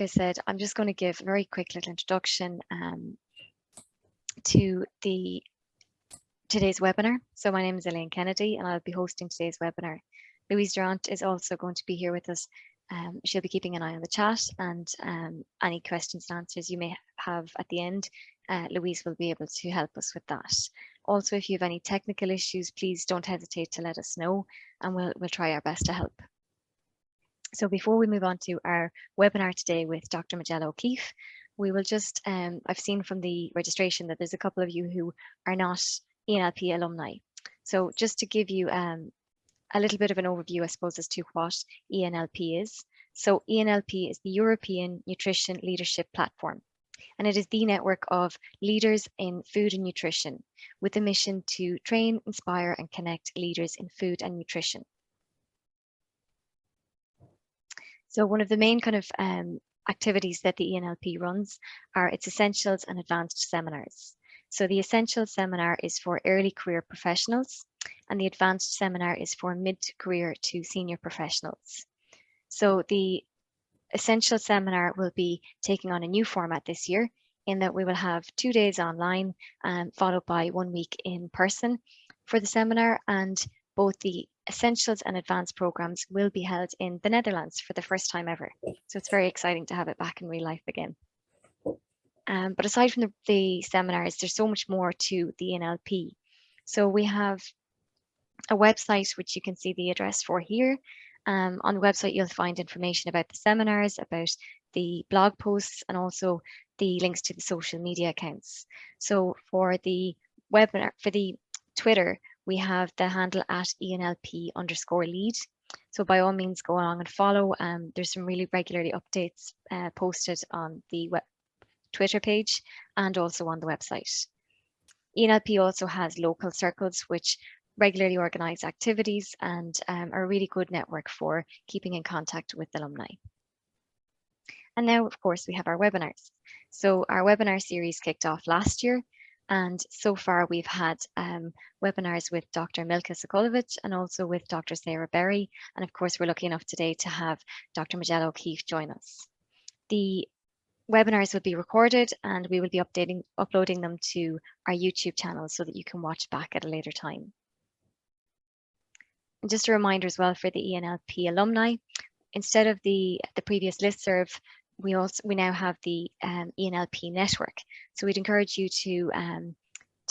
I said, I'm just going to give a very quick little introduction to today's webinar. So my name is Elaine Kennedy and I'll be hosting today's webinar. Louise Durant is also going to be here with us. She'll be keeping an eye on the chat, and any questions and answers you may have at the end, Louise will be able to help us with that. Also, if you have any technical issues, please don't hesitate to let us know and we'll try our best to help. So before we move on to our webinar today with Dr. Majella O'Keefe, we will just, I've seen from the registration that there's a couple of you who are not Enlp alumni. So just to give you a little bit of an overview, I suppose, as to what Enlp is. So Enlp is the European Nutrition Leadership Platform, and it is the network of leaders in food and nutrition with a mission to train, inspire, and connect leaders in food and nutrition. So one of the main kind of activities that the Enlp runs are its Essentials and Advanced seminars. So the Essentials seminar is for early career professionals, and the Advanced seminar is for mid-career to senior professionals. So the Essentials seminar will be taking on a new format this year, in that we will have 2 days online, followed by 1 week in person for the seminar, and both the Essentials and Advanced programs will be held in the Netherlands for the first time ever. So it's very exciting to have it back in real life again. But aside from the seminars, there's so much more to the Enlp. So we have a website, which you can see the address for here. On the website, you'll find information about the seminars, about the blog posts, and also the links to the social media accounts. So for the webinar, for the Twitter, we have the handle at @ENLP_lead. So by all means, go along and follow. There's some really regularly updates posted on the Twitter page and also on the website. Enlp also has local circles which regularly organise activities and are a really good network for keeping in contact with alumni. And now, of course, we have our webinars. So our webinar series kicked off last year, and so far we've had webinars with Dr. Milka Sokolovich and also with Dr. Sarah Berry. And of course, we're lucky enough today to have Dr. Majella O'Keefe join us. The webinars will be recorded and we will be uploading them to our YouTube channel so that you can watch back at a later time. And just a reminder as well for the Enlp alumni, instead of the previous listserv, we now have the Enlp network. So we'd encourage you to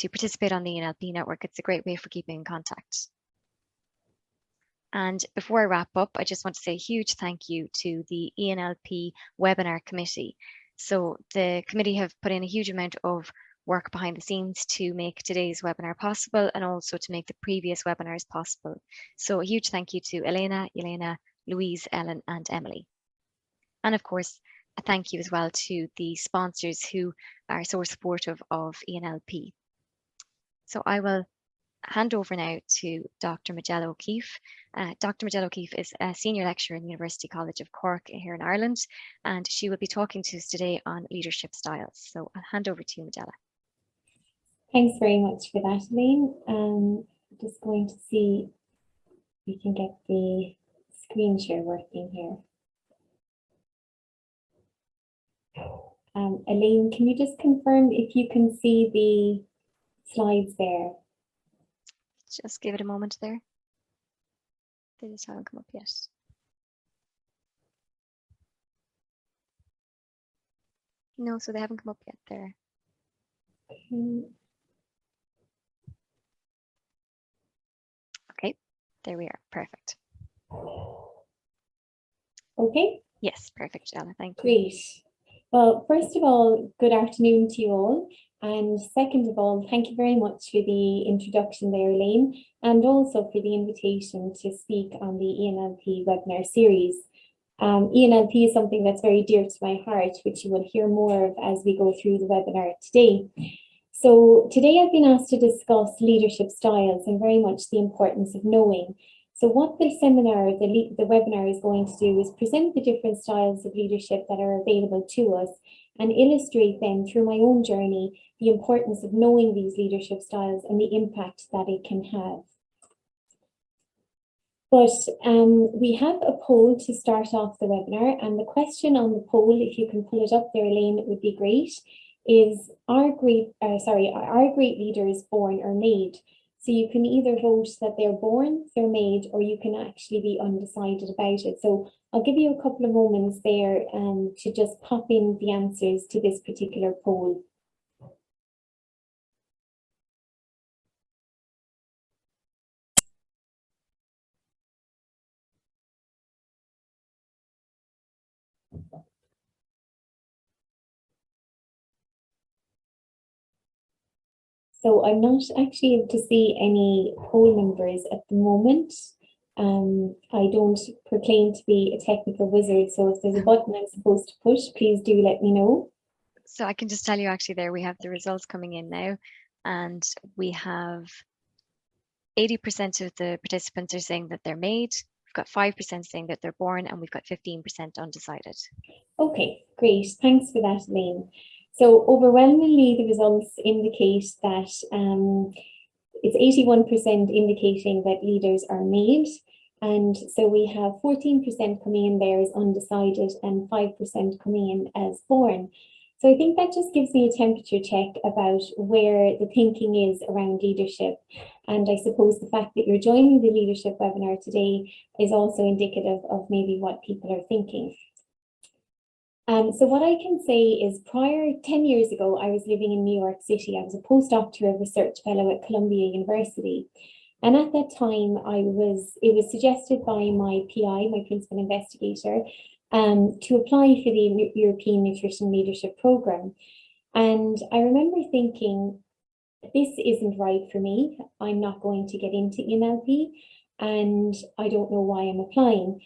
participate on the Enlp network. It's a great way for keeping in contact. And before I wrap up, I just want to say a huge thank you to the Enlp webinar committee. So the committee have put in a huge amount of work behind the scenes to make today's webinar possible and also to make the previous webinars possible. So a huge thank you to Elena, Louise, Ellen, and Emily. And of course, a thank you as well to the sponsors who are so supportive of Enlp. So I will hand over now to Dr. Majella O'Keefe. Dr. Majella O'Keefe is a senior lecturer in the University College of Cork here in Ireland, and she will be talking to us today on leadership styles. So I'll hand over to you, Majella. Thanks very much for that, Elaine. I'm just going to see if we can get the screen share working here. Elaine, can you just confirm if you can see the slides there? Just give it a moment there. They just haven't come up yet. No, so they haven't come up yet there. Okay, there we are. Perfect. Okay. Yes, perfect, Ella. Thank you. Great. Well, first of all, good afternoon to you all. And second of all, thank you very much for the introduction there, Elaine, and also for the invitation to speak on the Enlp webinar series. Enlp is something that's very dear to my heart, which you will hear more of as we go through the webinar today. So today I've been asked to discuss leadership styles and very much the importance of knowing. So what the seminar, the webinar is going to do is present the different styles of leadership that are available to us and illustrate then through my own journey the importance of knowing these leadership styles and the impact that it can have. But we have a poll to start off the webinar, and the question on the poll, if you can pull it up there, Elaine, it would be great, is are great leaders born or made? So you can either vote that they're born, they're made, or you can actually be undecided about it. So I'll give you a couple of moments there to just pop in the answers to this particular poll. So I'm not actually able to see any poll numbers at the moment. I don't proclaim to be a technical wizard, so if there's a button I'm supposed to push, please do let me know. So I can just tell you actually there we have the results coming in now, and we have 80% of the participants are saying that they're made. We've got 5% saying that they're born, and we've got 15% undecided. Okay, great. Thanks for that, Elaine. So overwhelmingly, the results indicate that it's 81% indicating that leaders are made. And so we have 14% coming in there as undecided and 5% coming in as born. So I think that just gives me a temperature check about where the thinking is around leadership. And I suppose the fact that you're joining the leadership webinar today is also indicative of maybe what people are thinking. So what I can say is 10 years ago, I was living in New York City. I was a postdoctoral research fellow at Columbia University. And at that time, it was suggested by my PI, my principal investigator, to apply for the European Nutrition Leadership Programme. And I remember thinking, this isn't right for me. I'm not going to get into Enlp, and I don't know why I'm applying.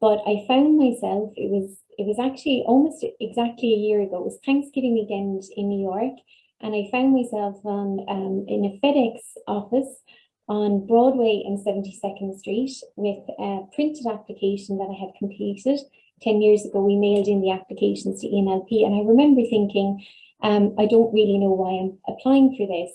But I found myself, it was actually almost exactly a year ago. It was Thanksgiving weekend in New York, and I found myself in a FedEx office on Broadway and 72nd Street with a printed application that I had completed. 10 years ago, we mailed in the applications to Enlp, and I remember thinking, I don't really know why I'm applying for this,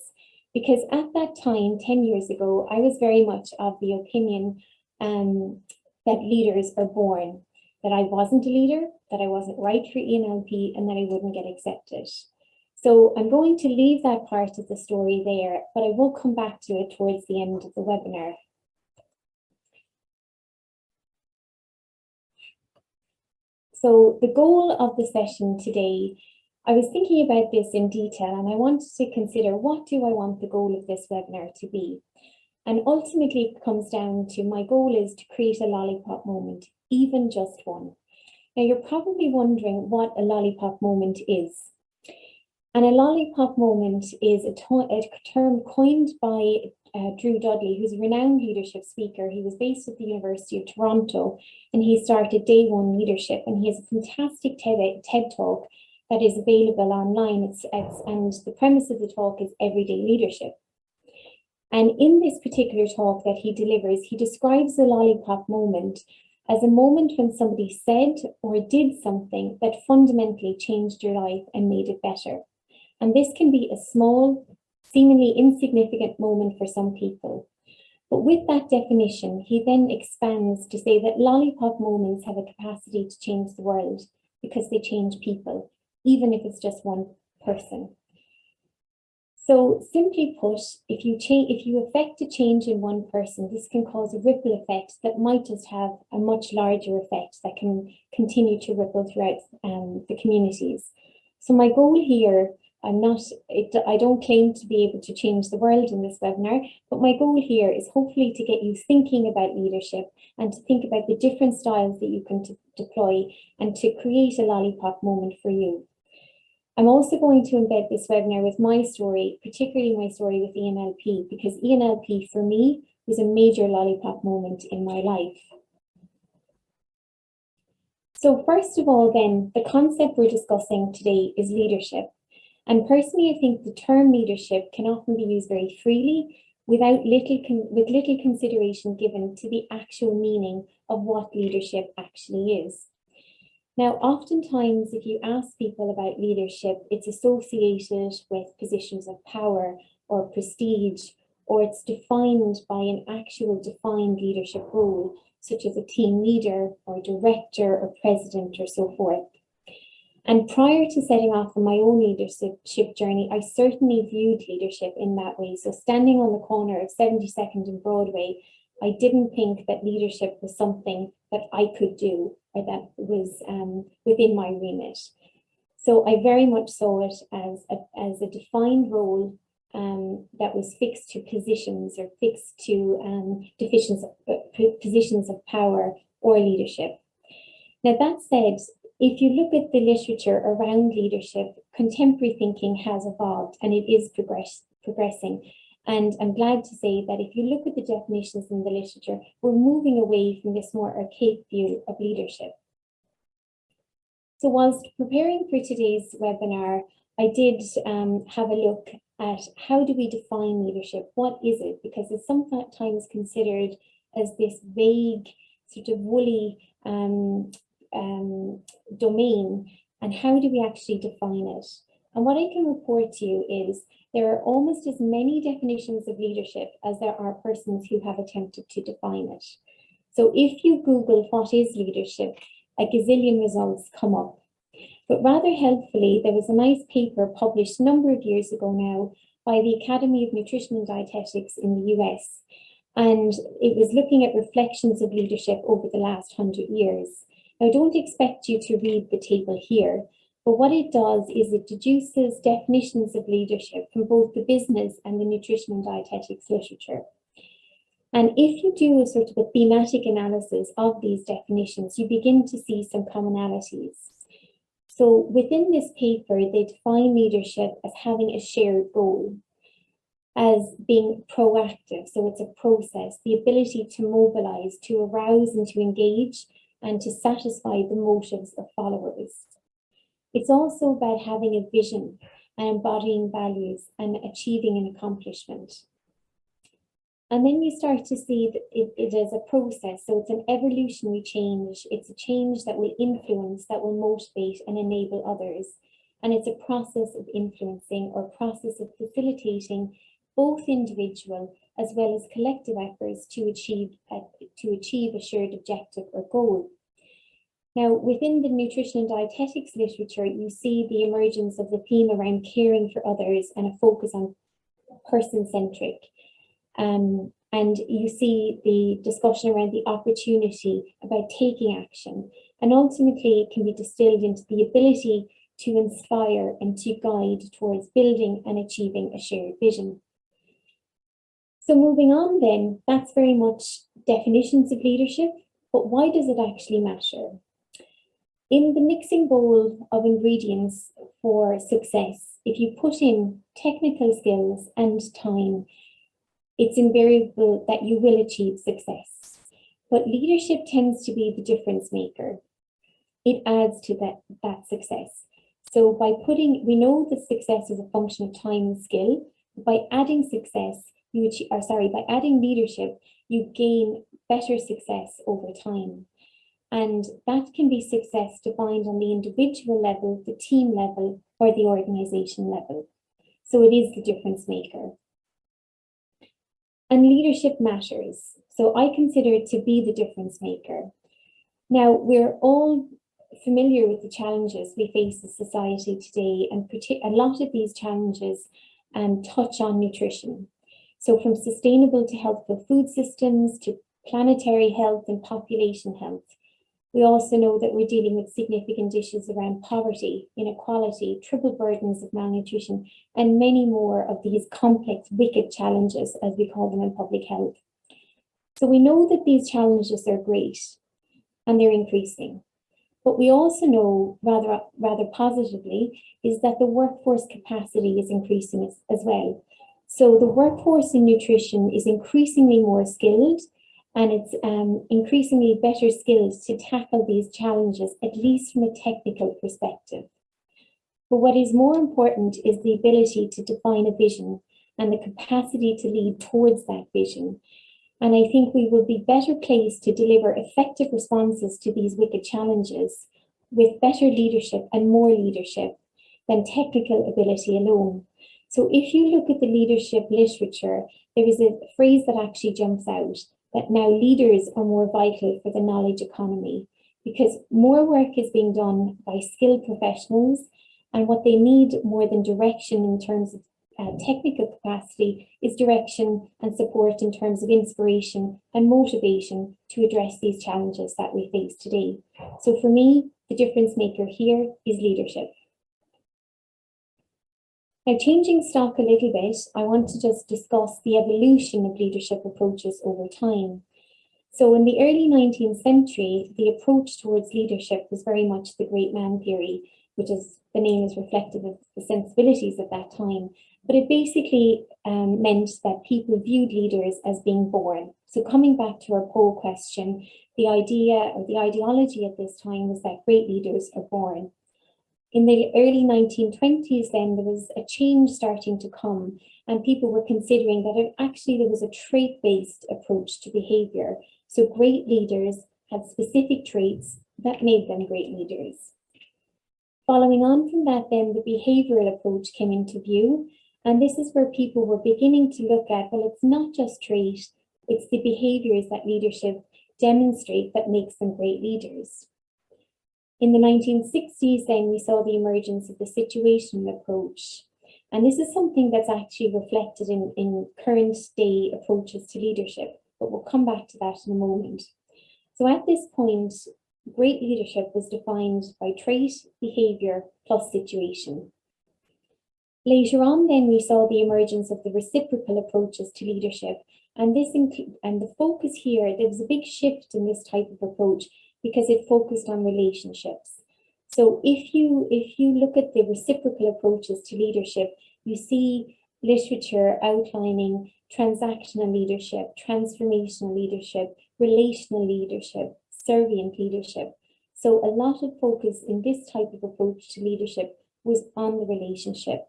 because at that time, 10 years ago, I was very much of the opinion that leaders are born, that I wasn't a leader, that I wasn't right for Enlp, and that I wouldn't get accepted. So I'm going to leave that part of the story there, but I will come back to it towards the end of the webinar. So the goal of the session today, I was thinking about this in detail, and I wanted to consider, what do I want the goal of this webinar to be? And ultimately it comes down to, my goal is to create a lollipop moment, even just one. Now you're probably wondering what a lollipop moment is. And a lollipop moment is a term coined by Drew Dudley, who's a renowned leadership speaker. He was based at the University of Toronto, and he started Day One Leadership, and he has a fantastic TED talk that is available online. And the premise of the talk is everyday leadership. And in this particular talk that he delivers, he describes the lollipop moment as a moment when somebody said or did something that fundamentally changed your life and made it better. And this can be a small, seemingly insignificant moment for some people. But with that definition, he then expands to say that lollipop moments have a capacity to change the world because they change people, even if it's just one person. So simply put, if you effect a change in one person, this can cause a ripple effect that might just have a much larger effect that can continue to ripple throughout the communities. So my goal here, I don't claim to be able to change the world in this webinar, but my goal here is hopefully to get you thinking about leadership and to think about the different styles that you can deploy and to create a lollipop moment for you. I'm also going to embed this webinar with my story, particularly my story with Enlp, because Enlp for me was a major lollipop moment in my life. So first of all then, the concept we're discussing today is leadership. And personally, I think the term leadership can often be used very freely with little consideration given to the actual meaning of what leadership actually is. Now, oftentimes, if you ask people about leadership, it's associated with positions of power or prestige or it's defined by an actual defined leadership role, such as a team leader or director or president or so forth. And prior to setting off on my own leadership journey, I certainly viewed leadership in that way. So standing on the corner of 72nd and Broadway, I didn't think that leadership was something that I could do or that was within my remit. So I very much saw it as a defined role that was fixed to positions or fixed to positions of power or leadership. Now, that said, if you look at the literature around leadership, contemporary thinking has evolved and it is progressing. And I'm glad to say that if you look at the definitions in the literature, we're moving away from this more archaic view of leadership. So whilst preparing for today's webinar, I did have a look at how do we define leadership? What is it? Because it's sometimes considered as this vague, sort of woolly domain, and how do we actually define it? And what I can report to you is there are almost as many definitions of leadership as there are persons who have attempted to define it. So if you Google what is leadership, a gazillion results come up. But rather helpfully, there was a nice paper published a number of years ago now by the Academy of Nutrition and Dietetics in the US. And it was looking at reflections of leadership over the last 100 years. Now, I don't expect you to read the table here, but what it does is it deduces definitions of leadership from both the business and the nutrition and dietetics literature. And if you do a sort of a thematic analysis of these definitions, you begin to see some commonalities. So within this paper, they define leadership as having a shared goal, as being proactive. So it's a process, the ability to mobilize, to arouse and to engage, and to satisfy the motives of followers. It's also about having a vision and embodying values and achieving an accomplishment. And then you start to see that it is a process. So it's an evolutionary change. It's a change that will influence, that will motivate and enable others. And it's a process of influencing or process of facilitating both individual as well as collective efforts to achieve a shared objective or goal. Now, within the nutrition and dietetics literature, you see the emergence of the theme around caring for others and a focus on person-centric. And you see the discussion around the opportunity about taking action. And ultimately, it can be distilled into the ability to inspire and to guide towards building and achieving a shared vision. So moving on then, that's very much definitions of leadership, but why does it actually matter? In the mixing bowl of ingredients for success, if you put in technical skills and time, it's invariable that you will achieve success. But leadership tends to be the difference maker. It adds to that success. So by we know that success is a function of time and skill. By adding by adding leadership, you gain better success over time. And that can be success defined on the individual level, the team level, or the organization level. So it is the difference maker. And leadership matters. So I consider it to be the difference maker. Now, we're all familiar with the challenges we face as society today, and a lot of these challenges touch on nutrition. So from sustainable to healthful food systems to planetary health and population health. We also know that we're dealing with significant issues around poverty, inequality, triple burdens of malnutrition, and many more of these complex, wicked challenges, as we call them in public health. So we know that these challenges are great and they're increasing. But we also know, rather positively, is that the workforce capacity is increasing as well. So the workforce in nutrition is increasingly more skilled, and it's increasingly better skills to tackle these challenges, at least from a technical perspective. But what is more important is the ability to define a vision and the capacity to lead towards that vision. And I think we will be better placed to deliver effective responses to these wicked challenges with better leadership and more leadership than technical ability alone. So if you look at the leadership literature, there is a phrase that actually jumps out, that now leaders are more vital for the knowledge economy, because more work is being done by skilled professionals, and what they need more than direction in terms of technical capacity is direction and support in terms of inspiration and motivation to address these challenges that we face today. So for me, the difference maker here is leadership. Now, changing stock a little bit, I want to just discuss the evolution of leadership approaches over time. So in the early 19th century, the approach towards leadership was very much the great man theory, which is the name is reflective of the sensibilities of that time. But it basically meant that people viewed leaders as being born. So coming back to our poll question, the idea or the ideology at this time was that great leaders are born. In the early 1920s, then there was a change starting to come, and people were considering that actually there was a trait-based approach to behavior. So great leaders had specific traits that made them great leaders. Following on from that, then the behavioral approach came into view, and this is where people were beginning to look at, well, it's not just trait, it's the behaviors that leadership demonstrate that makes them great leaders. In the 1960s, then we saw the emergence of the situational approach. And this is something that's actually reflected in current day approaches to leadership, but we'll come back to that in a moment. So at this point, great leadership was defined by trait, behavior, plus situation. Later on, then we saw the emergence of the reciprocal approaches to leadership. And the focus here, there was a big shift in this type of approach because it focused on relationships. So if you look at the reciprocal approaches to leadership, you see literature outlining transactional leadership, transformational leadership, relational leadership, servient leadership. So a lot of focus in this type of approach to leadership was on the relationship.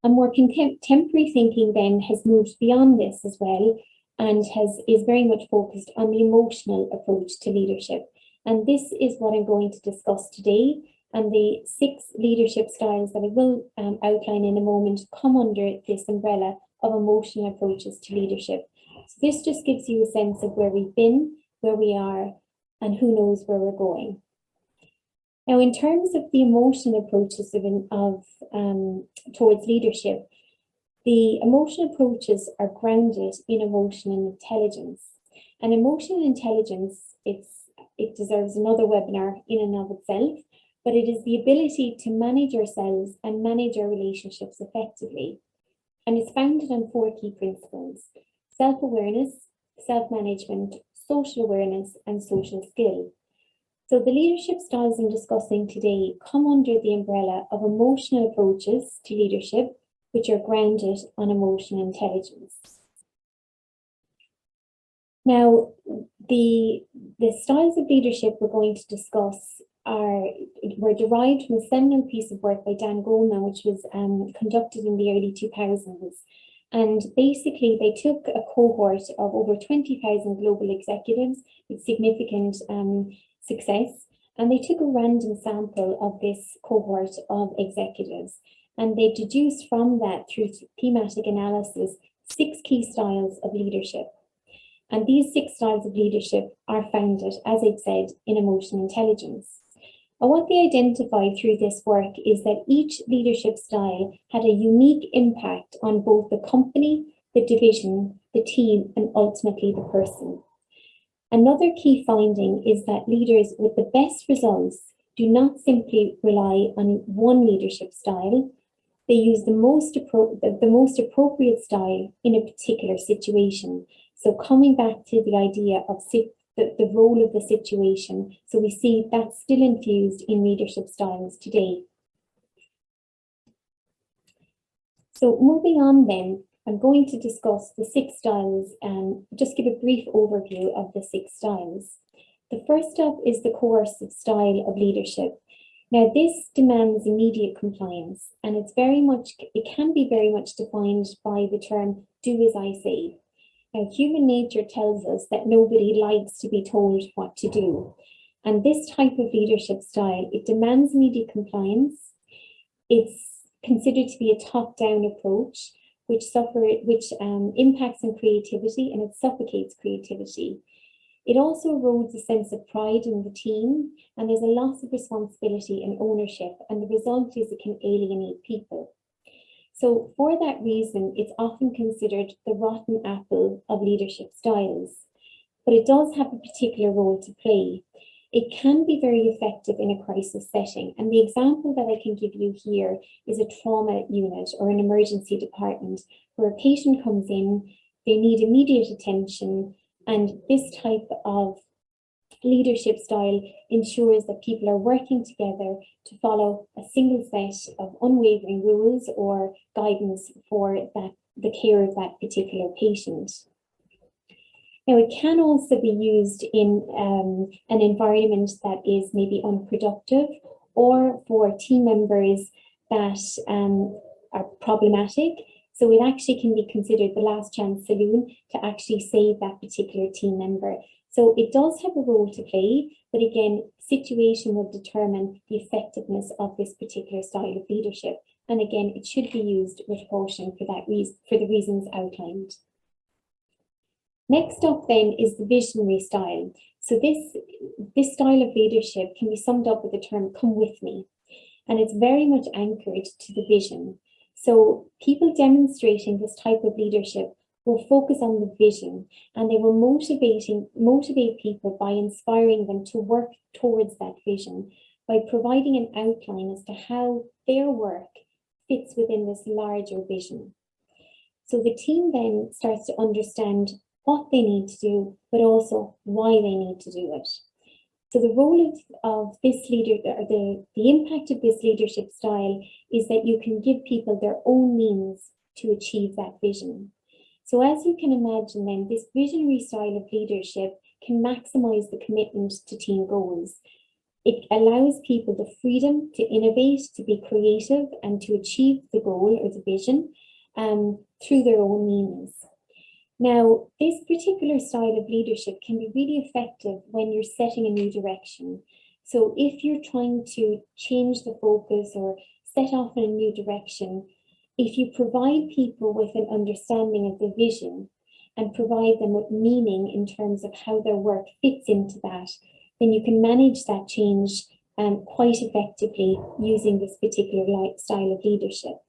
A more contemporary thinking then has moved beyond this as well, and is very much focused on the emotional approach to leadership. And this is what I'm going to discuss today. And the 6 leadership styles that I will outline in a moment come under this umbrella of emotional approaches to leadership. So this just gives you a sense of where we've been, where we are, and who knows where we're going. Now, in terms of the emotional approaches towards leadership, the emotional approaches are grounded in emotional intelligence. And emotional intelligence, it deserves another webinar in and of itself, but it is the ability to manage ourselves and manage our relationships effectively. And it's founded on 4 key principles: self-awareness, self-management, social awareness, and social skill. So the leadership styles I'm discussing today come under the umbrella of emotional approaches to leadership, which are grounded on emotional intelligence. Now, the styles of leadership we're going to discuss were derived from a seminal piece of work by Dan Goleman, which was conducted in the early 2000s. And basically, they took a cohort of over 20,000 global executives with significant success, and they took a random sample of this cohort of executives. And they deduced from that, through thematic analysis, 6 key styles of leadership. And these 6 styles of leadership are founded, as I said, in emotional intelligence. And what they identified through this work is that each leadership style had a unique impact on both the company, the division, the team, and ultimately the person. Another key finding is that leaders with the best results do not simply rely on one leadership style. They use the most appropriate style in a particular situation. So coming back to the idea of the role of the situation, so we see that's still infused in leadership styles today. So moving on then, I'm going to discuss the 6 styles and just give a brief overview of the 6 styles. The first up is the coercive style of leadership. Now, this demands immediate compliance, and it can be very much defined by the term, do as I say. Now, human nature tells us that nobody likes to be told what to do. And this type of leadership style, it demands immediate compliance. It's considered to be a top-down approach, which impacts on creativity and it suffocates creativity. It also erodes a sense of pride in the team, and there's a loss of responsibility and ownership, and the result is it can alienate people. So for that reason, it's often considered the rotten apple of leadership styles, but it does have a particular role to play. It can be very effective in a crisis setting. And the example that I can give you here is a trauma unit or an emergency department where a patient comes in, they need immediate attention, and this type of leadership style ensures that people are working together to follow a single set of unwavering rules or guidance for the care of that particular patient. Now, it can also be used in an environment that is maybe unproductive or for team members that are problematic. So it actually can be considered the last chance saloon to actually save that particular team member. So it does have a role to play, but again, situation will determine the effectiveness of this particular style of leadership. And again, it should be used with caution for the reasons outlined. Next up then is the visionary style. So this style of leadership can be summed up with the term "come with me," and it's very much anchored to the vision. So people demonstrating this type of leadership will focus on the vision, and they will motivate people by inspiring them to work towards that vision, by providing an outline as to how their work fits within this larger vision. So the team then starts to understand what they need to do, but also why they need to do it. So the role of this leader, or the impact of this leadership style is that you can give people their own means to achieve that vision. So as you can imagine then, this visionary style of leadership can maximize the commitment to team goals. It allows people the freedom to innovate, to be creative, and to achieve the goal or the vision through their own means. Now, this particular style of leadership can be really effective when you're setting a new direction. So if you're trying to change the focus or set off in a new direction, if you provide people with an understanding of the vision and provide them with meaning in terms of how their work fits into that, then you can manage that change quite effectively using this particular style of leadership.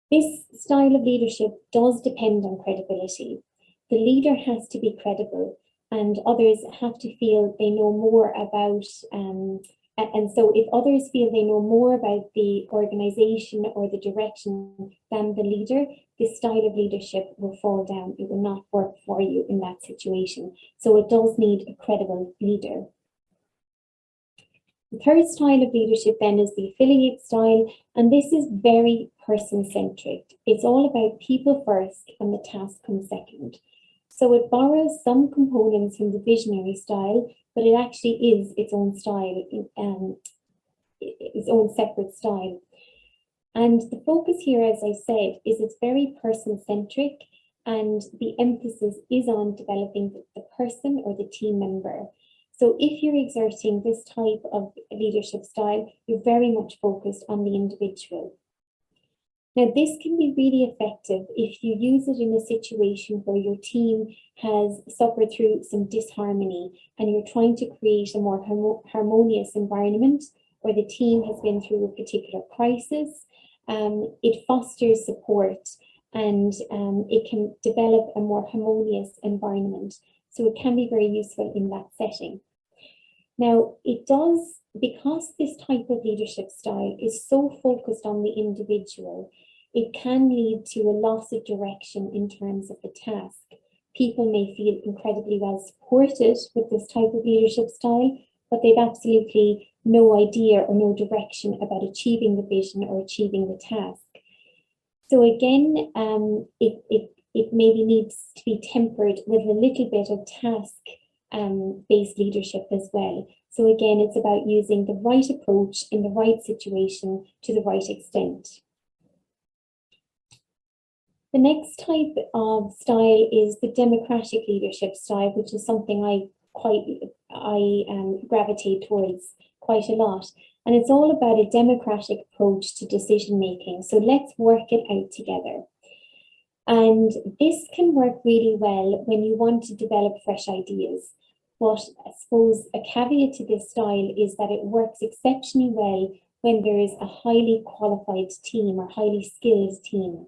This style of leadership does depend on credibility. The leader has to be credible, and others have to feel they know more about, and so if others feel they know more about the organization or the direction than the leader, this style of leadership will fall down. It will not work for you in that situation. So it does need a credible leader. The third style of leadership then is the affiliate style, and this is very person-centric. It's all about people first and the task comes second. So it borrows some components from the visionary style, but it actually is its own style, its own separate style. And the focus here, as I said, is it's very person-centric, and the emphasis is on developing the person or the team member. So if you're exerting this type of leadership style, you're very much focused on the individual. Now, this can be really effective if you use it in a situation where your team has suffered through some disharmony and you're trying to create a more harmonious environment, or the team has been through a particular crisis. It fosters support, and it can develop a more harmonious environment. So it can be very useful in that setting. Now, it does, because this type of leadership style is so focused on the individual, it can lead to a loss of direction in terms of the task. People may feel incredibly well supported with this type of leadership style, but they've absolutely no idea or no direction about achieving the vision or achieving the task. So again, it maybe needs to be tempered with a little bit of task-based leadership as well. So again, it's about using the right approach in the right situation to the right extent. The next type of style is the democratic leadership style, which is something I gravitate towards quite a lot. And it's all about a democratic approach to decision making. So let's work it out together. And this can work really well when you want to develop fresh ideas. But I suppose a caveat to this style is that it works exceptionally well when there is a highly qualified team or highly skilled team.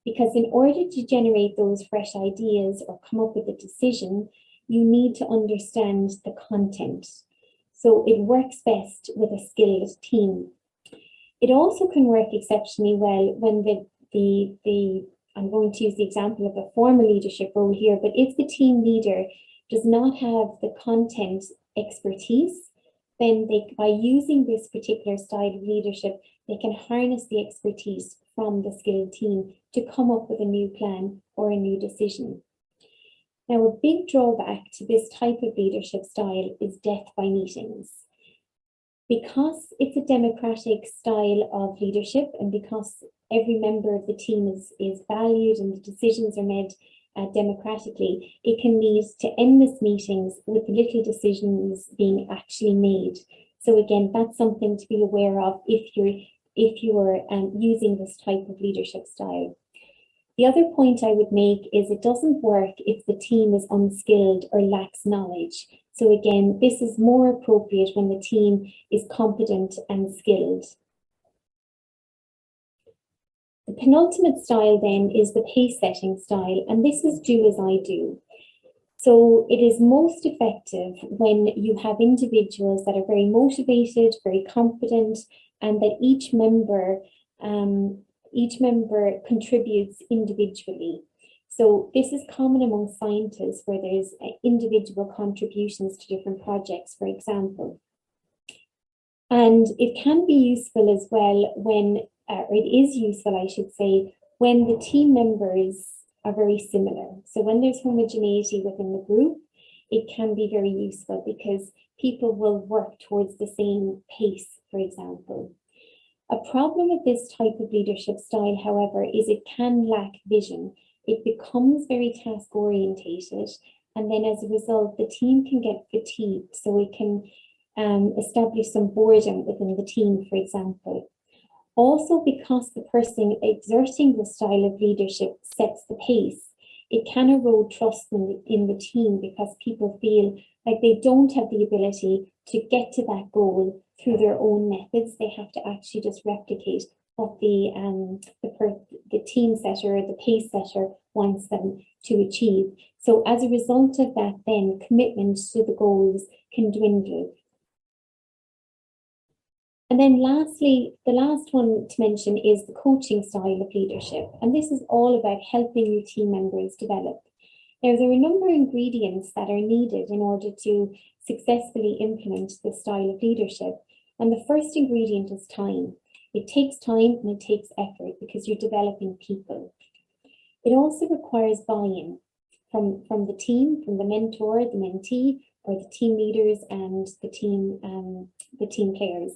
Because in order to generate those fresh ideas or come up with a decision, you need to understand the content. So it works best with a skilled team. It also can work exceptionally well when I'm going to use the example of a formal leadership role here, but if the team leader does not have the content expertise, then by using this particular style of leadership, they can harness the expertise from the skilled team to come up with a new plan or a new decision. Now, a big drawback to this type of leadership style is death by meetings. Because it's a democratic style of leadership and because every member of the team is valued and the decisions are made democratically, it can lead to endless meetings with little decisions being actually made. So again, that's something to be aware of if you're using this type of leadership style. The other point I would make is it doesn't work if the team is unskilled or lacks knowledge. So again, this is more appropriate when the team is competent and skilled. The penultimate style then is the pace setting style, and this is do as I do. So it is most effective when you have individuals that are very motivated, very competent, and that each member contributes individually. So this is common among scientists where there's individual contributions to different projects, for example. And it can be useful as well when, or it is useful, I should say, when the team members are very similar. So when there's homogeneity within the group, it can be very useful because people will work towards the same pace, for example. A problem with this type of leadership style, however, is it can lack vision. It becomes very task orientated, and then as a result, the team can get fatigued. So it can establish some boredom within the team, for example. Also, because the person exerting the style of leadership sets the pace, it can erode trust in the team because people feel like they don't have the ability to get to that goal through their own methods. They have to actually just replicate what the team setter, the pace setter wants them to achieve. So as a result of that, then commitment to the goals can dwindle. And then lastly, the last one to mention is the coaching style of leadership. And this is all about helping your team members develop. Now, there are a number of ingredients that are needed in order to successfully implement this style of leadership. And the first ingredient is time. It takes time and it takes effort because you're developing people. It also requires buy-in from the team, from the mentor, the mentee, or the team leaders and the team players.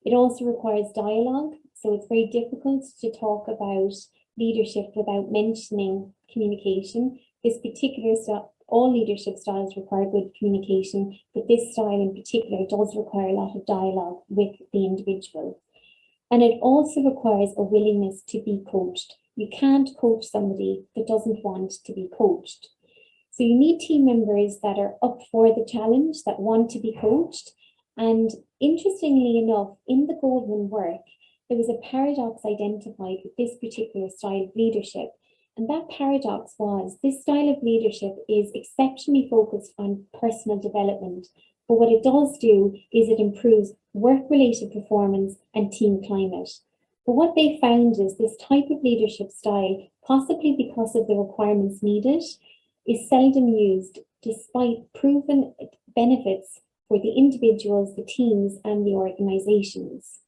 It also requires dialogue, so it's very difficult to talk about leadership without mentioning communication. This particular style, all leadership styles require good communication, but this style in particular does require a lot of dialogue with the individual. And it also requires a willingness to be coached. You can't coach somebody that doesn't want to be coached. So you need team members that are up for the challenge, that want to be coached. And interestingly enough, in the Goldman work, there was a paradox identified with this particular style of leadership. And that paradox was this style of leadership is exceptionally focused on personal development. But what it does do is it improves work-related performance and team climate. But what they found is this type of leadership style, possibly because of the requirements needed, is seldom used despite proven benefits for the individuals, the teams, and the organizations.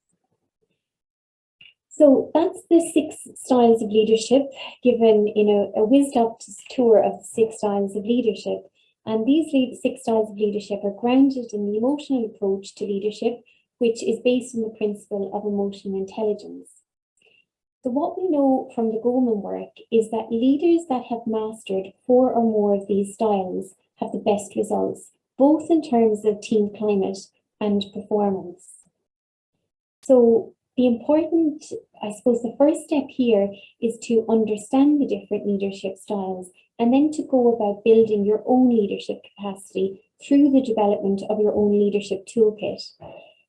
So that's the 6 styles of leadership given in a whizzed-up tour of 6 styles of leadership. And these 6 styles of leadership are grounded in the emotional approach to leadership, which is based on the principle of emotional intelligence. So what we know from the Goldman work is that leaders that have mastered 4 or more of these styles have the best results, both in terms of team climate and performance. So the important, I suppose the first step here is to understand the different leadership styles and then to go about building your own leadership capacity through the development of your own leadership toolkit.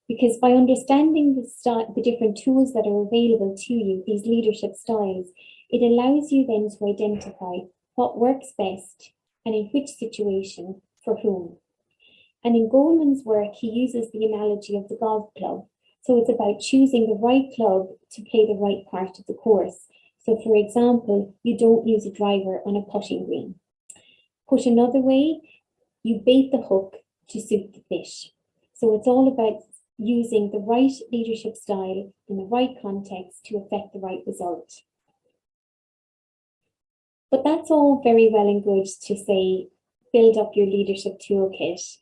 Because by understanding the different tools that are available to you, these leadership styles, it allows you then to identify what works best and in which situation for whom. And in Goleman's work, he uses the analogy of the golf club. So it's about choosing the right club to play the right part of the course. So for example, you don't use a driver on a putting green. Put another way, you bait the hook to suit the fish. So it's all about using the right leadership style in the right context to affect the right result. But that's all very well and good to say, build up your leadership toolkit.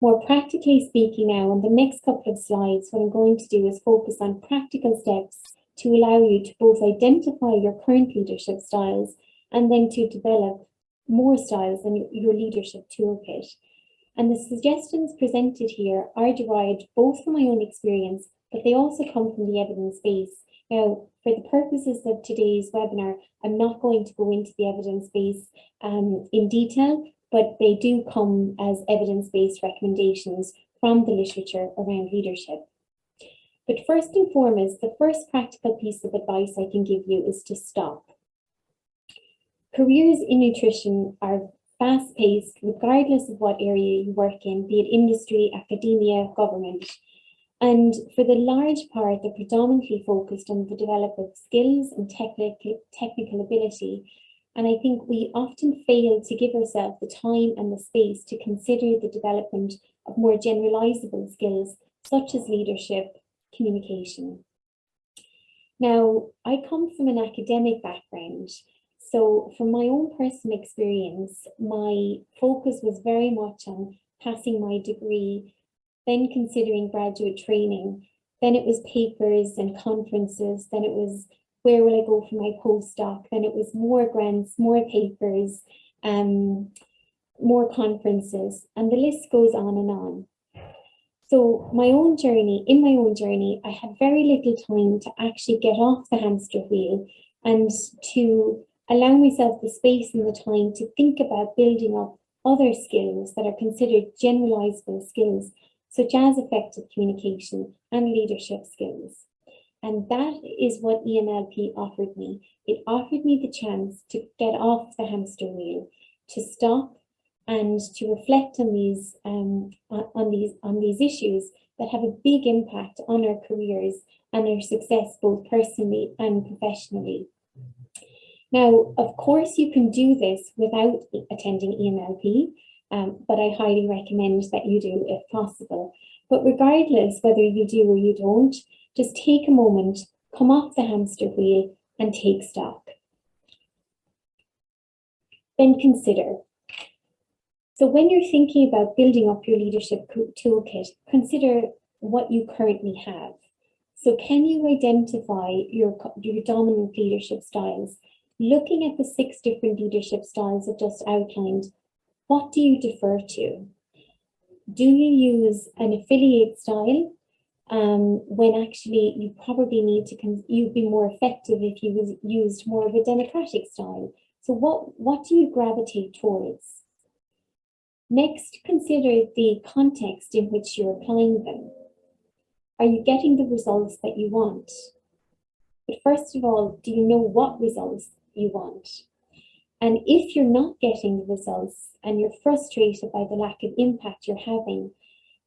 More practically speaking now, on the next couple of slides, what I'm going to do is focus on practical steps to allow you to both identify your current leadership styles and then to develop more styles in your leadership toolkit. And the suggestions presented here are derived both from my own experience, but they also come from the evidence base. Now, for the purposes of today's webinar, I'm not going to go into the evidence base in detail, but they do come as evidence-based recommendations from the literature around leadership. But first and foremost, the first practical piece of advice I can give you is to stop. Careers in nutrition are fast-paced, regardless of what area you work in, be it industry, academia, government. And for the large part, they're predominantly focused on the development of skills and technical ability. And I think we often fail to give ourselves the time and the space to consider the development of more generalizable skills, such as leadership, communication. Now, I come from an academic background. So from my own personal experience, my focus was very much on passing my degree, then considering graduate training. Then it was papers and conferences. Then it was, where will I go for my postdoc? Then it was more grants, more papers, more conferences, and the list goes on and on. So in my own journey, I had very little time to actually get off the hamster wheel and to allow myself the space and the time to think about building up other skills that are considered generalizable skills, such as effective communication and leadership skills. And that is what Enlp offered me. It offered me the chance to get off the hamster wheel, to stop and to reflect on these issues that have a big impact on our careers and our success both personally and professionally. Now, of course, you can do this without attending Enlp, but I highly recommend that you do if possible. But regardless whether you do or you don't, just take a moment, come off the hamster wheel and take stock. Then consider. So when you're thinking about building up your leadership toolkit, consider what you currently have. So can you identify your dominant leadership styles? Looking at the 6 different leadership styles I've just outlined, what do you defer to? Do you use an affiliate style when actually you probably need to, you'd be more effective if you used more of a democratic style? So what do you gravitate towards? Next, consider the context in which you're applying them. Are you getting the results that you want? But first of all, do you know what results you want? And if you're not getting the results and you're frustrated by the lack of impact you're having,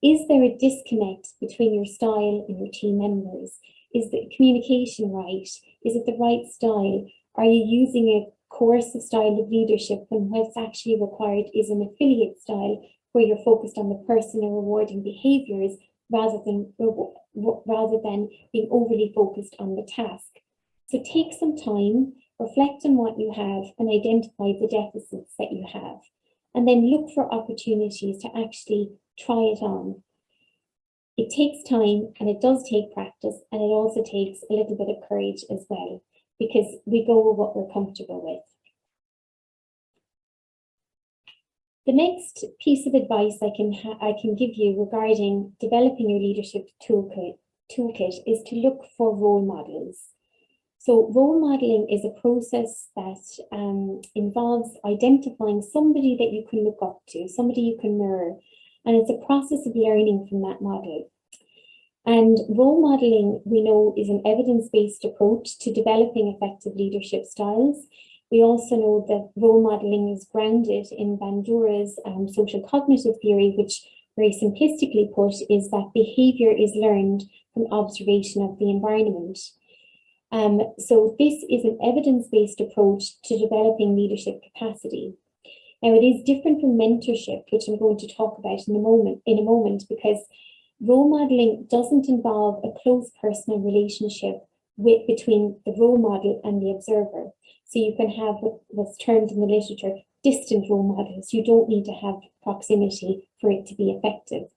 is there a disconnect between your style and your team members? Is the communication right? Is it the right style? Are you using a coercive style of leadership when what's actually required is an affiliate style where you're focused on the person and rewarding behaviors rather than being overly focused on the task? So take some time, reflect on what you have and identify the deficits that you have, and then look for opportunities to actually try it on. It takes time and it does take practice, and it also takes a little bit of courage as well, because we go with what we're comfortable with. The next piece of advice I can give you regarding developing your leadership toolkit toolkit is to look for role models. So role modeling is a process that involves identifying somebody that you can look up to, somebody you can mirror, and it's a process of learning from that model. And role modeling, we know, is an evidence-based approach to developing effective leadership styles. We also know that role modeling is grounded in Bandura's social cognitive theory, which very simplistically put is that behavior is learned from observation of the environment. So this is an evidence-based approach to developing leadership capacity. Now, it is different from mentorship, which I'm going to talk about in a moment, because role modeling doesn't involve a close personal relationship between the role model and the observer. So you can have what's termed in the literature distant role models. You don't need to have proximity for it to be effective.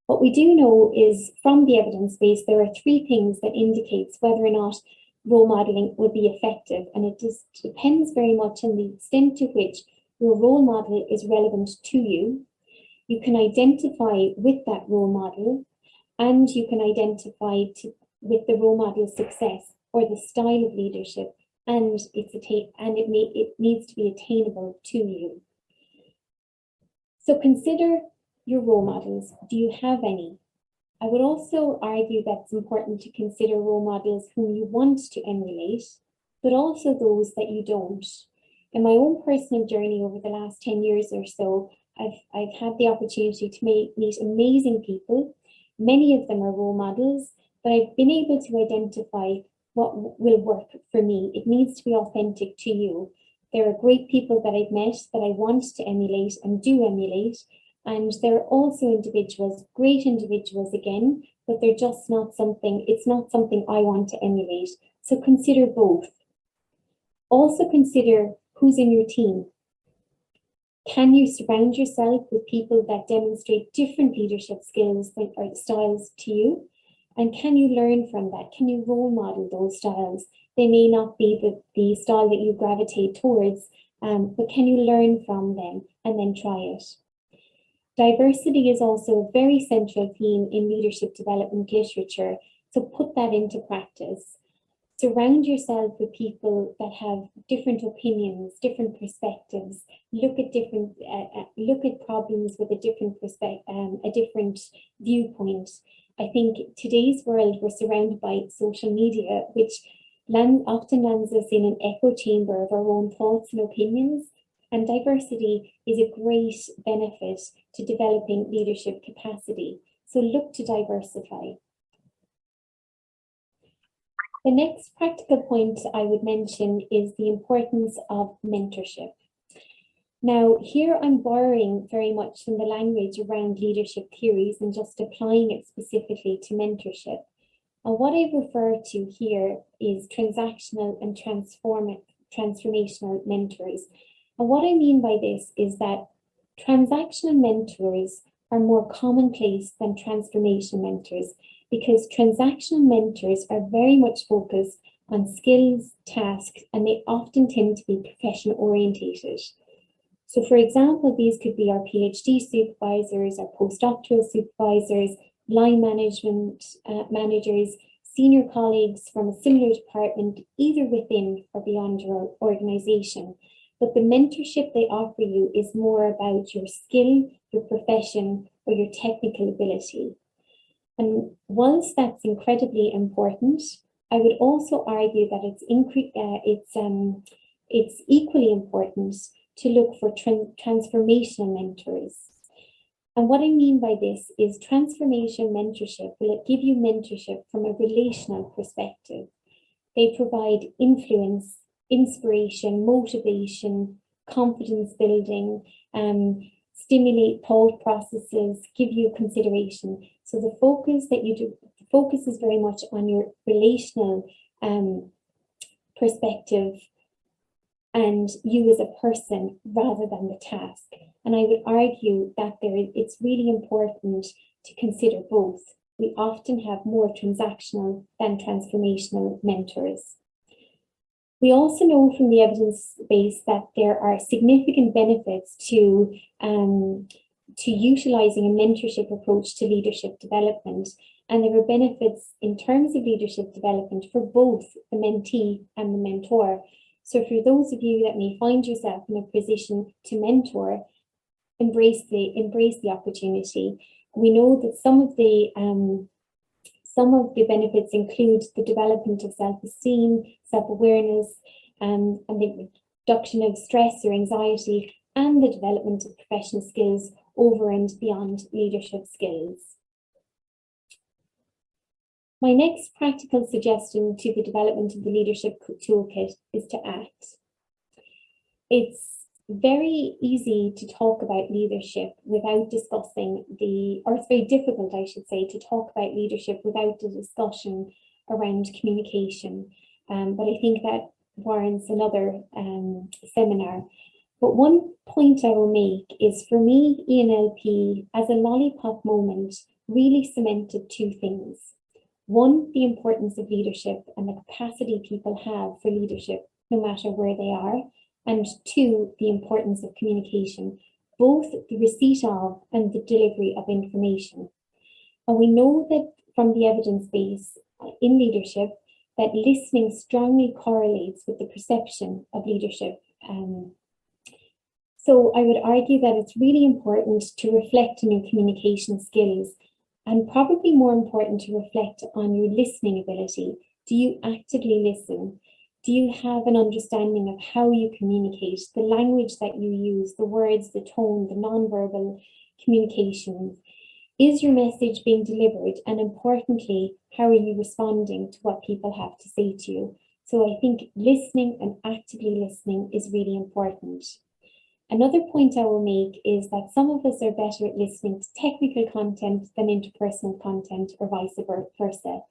What we do know is from the evidence base, there are three things that indicates whether or not role modeling would be effective. And it just depends very much on the extent to which your role model is relevant to you. You can identify with that role model, and you can identify with the role model's success or the style of leadership, and it needs to be attainable to you. So consider your role models. Do you have any? I would also argue that it's important to consider role models whom you want to emulate, but also those that you don't. In my own personal journey over the last 10 years or so, I've had the opportunity to meet amazing people. Many of them are role models, but I've been able to identify what will work for me. It needs to be authentic to you. There are great people that I've met that I want to emulate and do emulate. And there are also individuals, great individuals again, but they're just not something, it's not something I want to emulate. So consider both. Also consider who's in your team. Can you surround yourself with people that demonstrate different leadership skills or styles to you? And can you learn from that? Can you role model those styles? They may not be the style that you gravitate towards, but can you learn from them and then try it? Diversity is also a very central theme in leadership development literature, so put that into practice. Surround yourself with people that have different opinions, different perspectives. Look at problems with a different viewpoint. I think today's world, we're surrounded by social media, which often lands us in an echo chamber of our own thoughts and opinions. And diversity is a great benefit to developing leadership capacity. So look to diversify. The next practical point I would mention is the importance of mentorship. Now, here I'm borrowing very much from the language around leadership theories and just applying it specifically to mentorship. And what I refer to here is transactional and transformational mentors. And what I mean by this is that transactional mentors are more commonplace than transformational mentors, because transactional mentors are very much focused on skills, tasks, and they often tend to be profession orientated. So for example, these could be our PhD supervisors, our postdoctoral supervisors, line management managers, senior colleagues from a similar department, either within or beyond your organization. But the mentorship they offer you is more about your skill, your profession, or your technical ability. And whilst that's incredibly important, I would also argue that it's equally important to look for transformational mentors. And what I mean by this is transformational mentorship will give you mentorship from a relational perspective. They provide influence, inspiration, motivation, confidence building, stimulate thought processes, give you consideration. So the focus is very much on your relational perspective and you as a person rather than the task. And I would argue that it's really important to consider both. We often have more transactional than transformational mentors. We also know from the evidence base that there are significant benefits to utilizing a mentorship approach to leadership development. And there are benefits in terms of leadership development for both the mentee and the mentor. So for those of you that may find yourself in a position to mentor, embrace the opportunity. We know that some of the benefits include the development of self-esteem, self-awareness, and the reduction of stress or anxiety, and the development of professional skills over and beyond leadership skills. My next practical suggestion to the development of the leadership toolkit is to act. It's very easy to talk about leadership without discussing or it's very difficult, I should say, to talk about leadership without the discussion around communication. But I think that warrants another seminar. But one point I will make is, for me, Enlp as a lollipop moment really cemented two things. One, the importance of leadership and the capacity people have for leadership, no matter where they are. And two, the importance of communication, both the receipt of and the delivery of information. And we know that from the evidence base in leadership, that listening strongly correlates with the perception of leadership. So I would argue that it's really important to reflect on your communication skills, and probably more important to reflect on your listening ability. Do you actively listen? Do you have an understanding of how you communicate, the language that you use, the words, the tone, the nonverbal communication? Is your message being delivered? And importantly, how are you responding to what people have to say to you? So I think listening and actively listening is really important. Another point I will make is that some of us are better at listening to technical content than interpersonal content, or vice versa.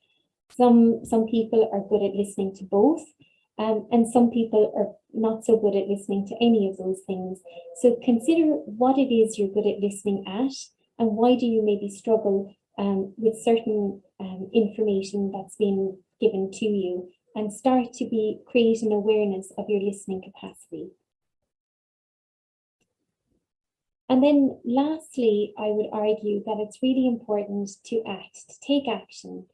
Some people are good at listening to both, and some people are not so good at listening to any of those things. So consider what it is you're good at listening at, and why do you maybe struggle with certain information that's been given to you, and start to create an awareness of your listening capacity. And then lastly, I would argue that it's really important to act, to take action.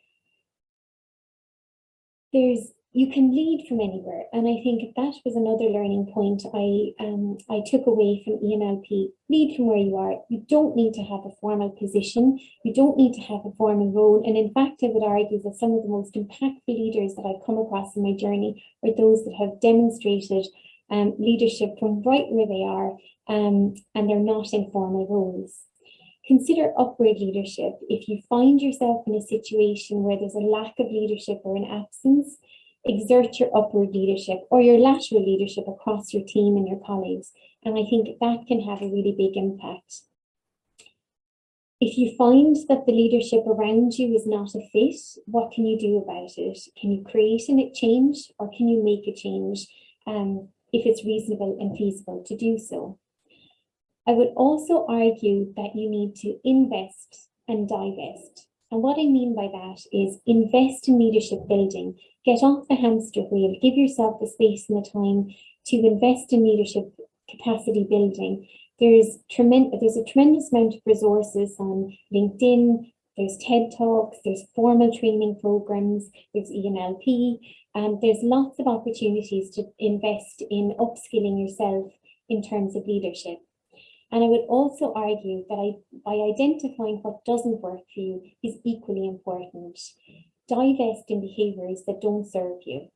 You can lead from anywhere, and I think that was another learning point I took away from Enlp. Lead from where you are. You don't need to have a formal position. You don't need to have a formal role. And in fact, I would argue that some of the most impactful leaders that I've come across in my journey are those that have demonstrated leadership from right where they are, and they're not in formal roles. Consider upward leadership. If you find yourself in a situation where there's a lack of leadership or an absence, exert your upward leadership or your lateral leadership across your team and your colleagues. And I think that can have a really big impact. If you find that the leadership around you is not a fit, what can you do about it? Can you create a change, or can you make a change if it's reasonable and feasible to do so? I would also argue that you need to invest and divest. And what I mean by that is invest in leadership building. Get off the hamster wheel. Give yourself the space and the time to invest in leadership capacity building. There's a tremendous amount of resources on LinkedIn. There's TED Talks. There's formal training programs. There's Enlp. There's lots of opportunities to invest in upskilling yourself in terms of leadership. And I would also argue that by identifying what doesn't work for you is equally important. Divest in behaviours that don't serve you.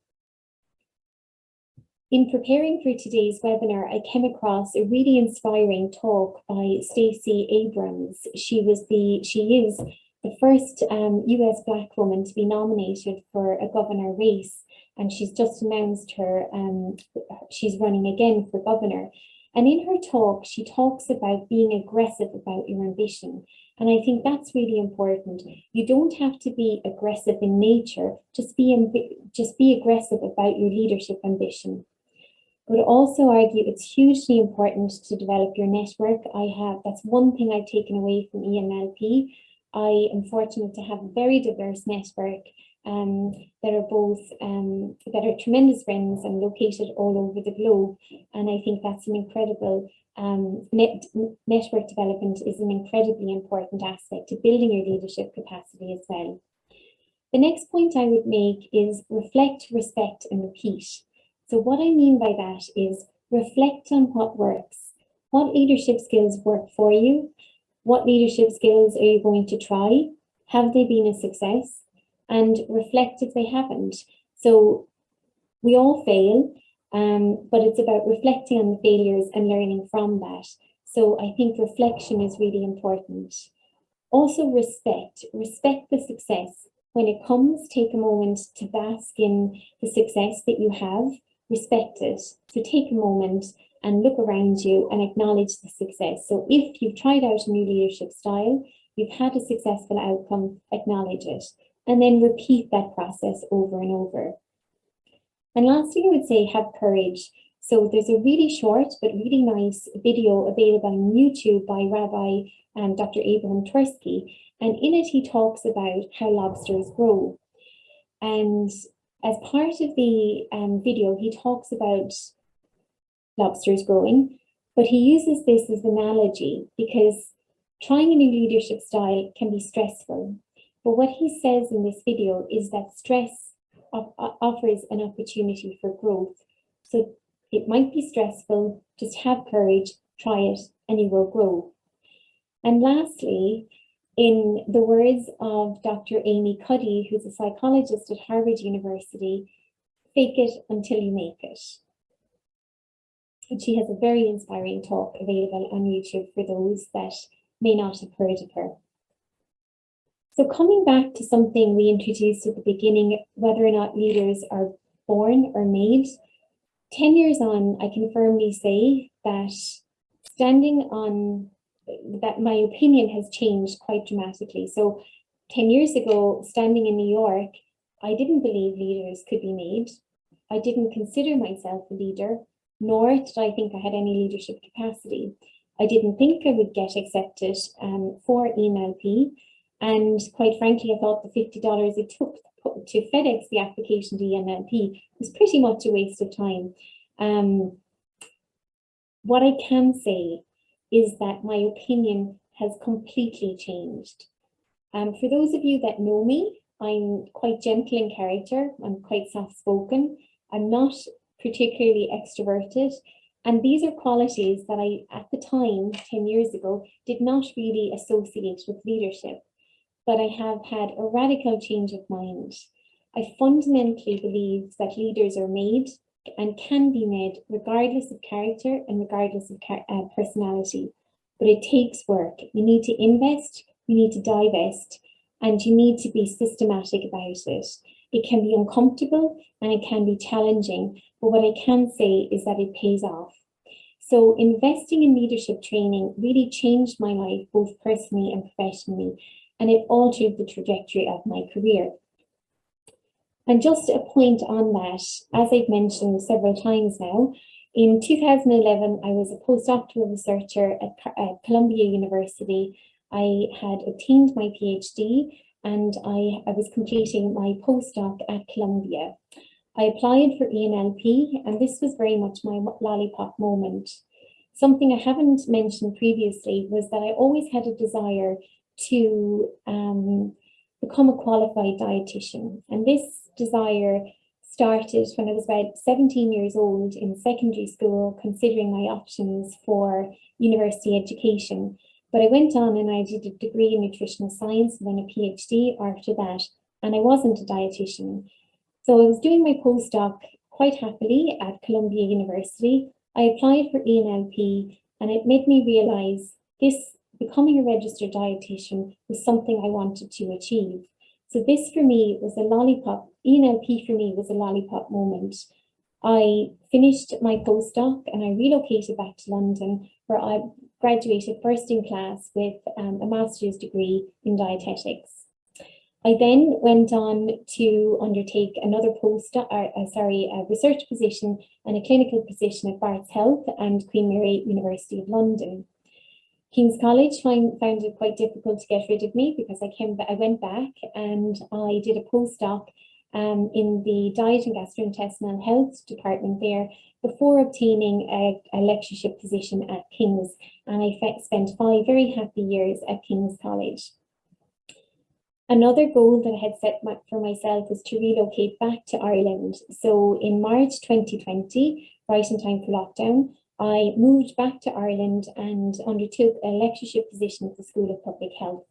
In preparing for today's webinar, I came across a really inspiring talk by Stacey Abrams. She is the first US Black woman to be nominated for a governor race, and she's just announced she's running again for governor. And in her talk, she talks about being aggressive about your ambition. And I think that's really important. You don't have to be aggressive in nature, just be aggressive about your leadership ambition. I would also argue it's hugely important to develop your network. That's one thing I've taken away from Enlp. I am fortunate to have a very diverse network that are both that are tremendous friends and located all over the globe. And I think that's an incredible network development is an incredibly important aspect to building your leadership capacity as well. The next point I would make is reflect, respect, and repeat. So what I mean by that is reflect on what works. What leadership skills work for you? What leadership skills are you going to try? Have they been a success? And reflect if they haven't. So we all fail, but it's about reflecting on the failures and learning from that. So I think reflection is really important. Also respect the success. When it comes, take a moment to bask in the success that you have, respect it. So take a moment and look around you and acknowledge the success. So if you've tried out a new leadership style, you've had a successful outcome, acknowledge it, and then repeat that process over and over. And lastly, I would say have courage. So there's a really short but really nice video available on YouTube by Rabbi Dr. Abraham Tversky, and in it he talks about how lobsters grow. And as part of the video, he talks about lobsters growing, but he uses this as an analogy because trying a new leadership style can be stressful. But what he says in this video is that stress offers an opportunity for growth. So it might be stressful, just have courage, try it, and you will grow. And lastly, in the words of Dr. Amy Cuddy, who's a psychologist at Harvard University, fake it until you make it. And she has a very inspiring talk available on YouTube for those that may not have heard of her. So coming back to something we introduced at the beginning, whether or not leaders are born or made, 10 years on, I can firmly say that my opinion has changed quite dramatically. So 10 years ago, standing in New York, I didn't believe leaders could be made. I didn't consider myself a leader, nor did I think I had any leadership capacity. I didn't think I would get accepted for Enlp. And quite frankly, I thought the $50 it took to FedEx the application to Enlp was pretty much a waste of time. What I can say is that my opinion has completely changed. For those of you that know me, I'm quite gentle in character. I'm quite soft-spoken. I'm not particularly extroverted. And these are qualities that I, at the time, 10 years ago, did not really associate with leadership. But I have had a radical change of mind. I fundamentally believe that leaders are made and can be made regardless of character and regardless of personality. But it takes work. You need to invest, you need to divest, and you need to be systematic about it. It can be uncomfortable and it can be challenging, but what I can say is that it pays off. So investing in leadership training really changed my life, both personally and professionally, and it altered the trajectory of my career. And just a point on that, as I've mentioned several times now, in 2011, I was a postdoctoral researcher at Columbia University. I had obtained my PhD and I was completing my postdoc at Columbia. I applied for Enlp, and this was very much my lollipop moment. Something I haven't mentioned previously was that I always had a desire to become a qualified dietitian. And this desire started when I was about 17 years old in secondary school, considering my options for university education. But I went on and I did a degree in nutritional science and then a PhD after that, and I wasn't a dietitian. So I was doing my postdoc quite happily at Columbia University. I applied for Enlp, and it made me realize becoming a registered dietitian was something I wanted to achieve. So this for me was a lollipop. Enlp for me was a lollipop moment. I finished my postdoc and I relocated back to London, where I graduated first in class with a master's degree in dietetics. I then went on to undertake another a research position and a clinical position at Barts Health and Queen Mary University of London. King's College found it quite difficult to get rid of me because I went back and I did a postdoc in the Diet and Gastrointestinal Health department there before obtaining a lectureship position at King's, and I spent 5 very happy years at King's College. Another goal that I had set for myself was to relocate back to Ireland. So in March 2020, right in time for lockdown, I moved back to Ireland and undertook a lectureship position at the School of Public Health.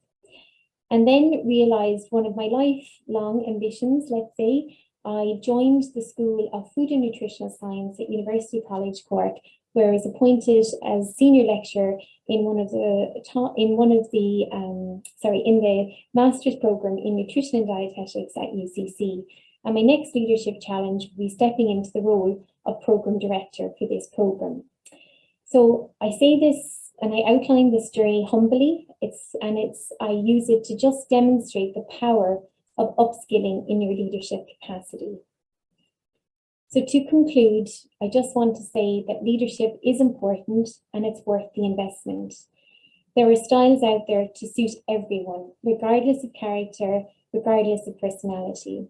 And then realised one of my lifelong ambitions, let's say. I joined the School of Food and Nutritional Science at University College Cork, where I was appointed as senior lecturer in the master's program in nutrition and dietetics at UCC. And my next leadership challenge will be stepping into the role of program director for this program. So I say this and I outline this journey humbly. I use it to just demonstrate the power of upskilling in your leadership capacity. So to conclude, I just want to say that leadership is important and it's worth the investment. There are styles out there to suit everyone, regardless of character, regardless of personality.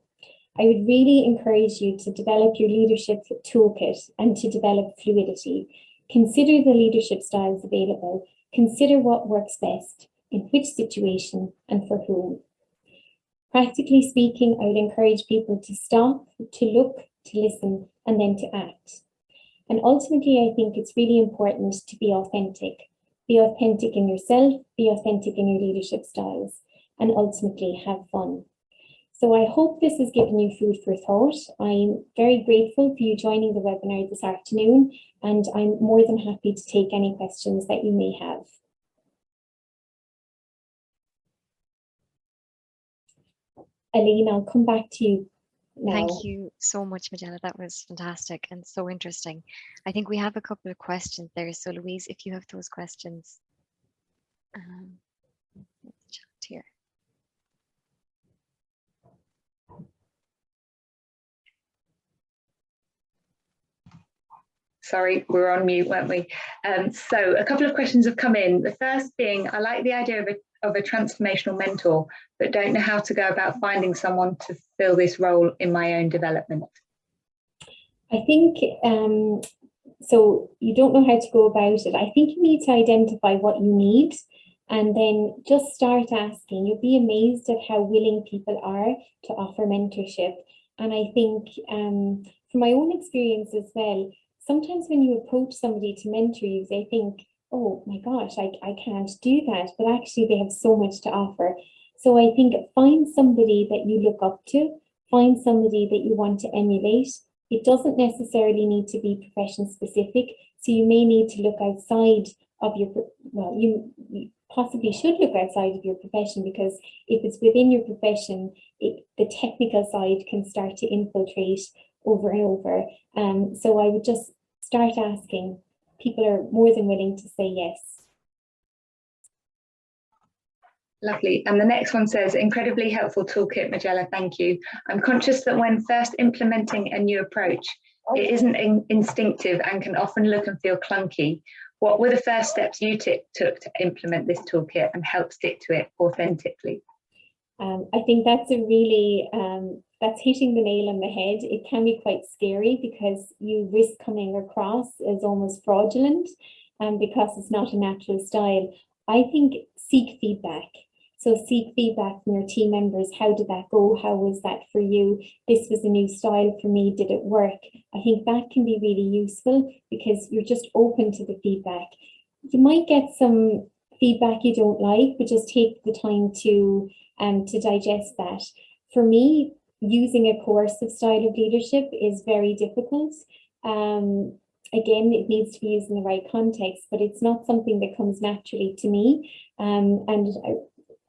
I would really encourage you to develop your leadership toolkit and to develop fluidity. Consider the leadership styles available. Consider what works best, in which situation and for whom. Practically speaking, I would encourage people to stop, to look, to listen, and then to act. And ultimately, I think it's really important to be authentic. Be authentic in yourself, be authentic in your leadership styles, and ultimately have fun. So I hope this has given you food for thought. I'm very grateful for you joining the webinar this afternoon, and I'm more than happy to take any questions that you may have. Aline, I'll come back to you now. Thank you so much, Majella. That was fantastic and so interesting. I think we have a couple of questions there. So Louise, if you have those questions, chat here. Sorry, we were on mute, weren't we? So a couple of questions have come in. The first being, I like the idea of a transformational mentor, but don't know how to go about finding someone to fill this role in my own development. I think, so you don't know how to go about it. I think you need to identify what you need and then just start asking. You'll be amazed at how willing people are to offer mentorship. And I think from my own experience as well, sometimes when you approach somebody to mentor you, they think, oh my gosh, I can't do that. But actually they have so much to offer. So I think find somebody that you look up to, find somebody that you want to emulate. It doesn't necessarily need to be profession specific. So you may need to look outside of your, well, you possibly should look outside of your profession, because if it's within your profession, the technical side can start to infiltrate over and over. So I would just start asking. People are more than willing to say yes. Lovely. And the next one says, incredibly helpful toolkit, Majella, thank you. I'm conscious that when first implementing a new approach, it isn't instinctive and can often look and feel clunky. What were the first steps you took to implement this toolkit and help stick to it authentically? I think that's a really, that's hitting the nail on the head. It can be quite scary because you risk coming across as almost fraudulent because it's not a natural style. I think seek feedback. So seek feedback from your team members. How did that go? How was that for you? This was a new style for me. Did it work? I think that can be really useful because you're just open to the feedback. You might get some feedback you don't like, but just take the time to digest that. For me, using a coercive style of leadership is very difficult. Again, it needs to be used in the right context, but it's not something that comes naturally to me. And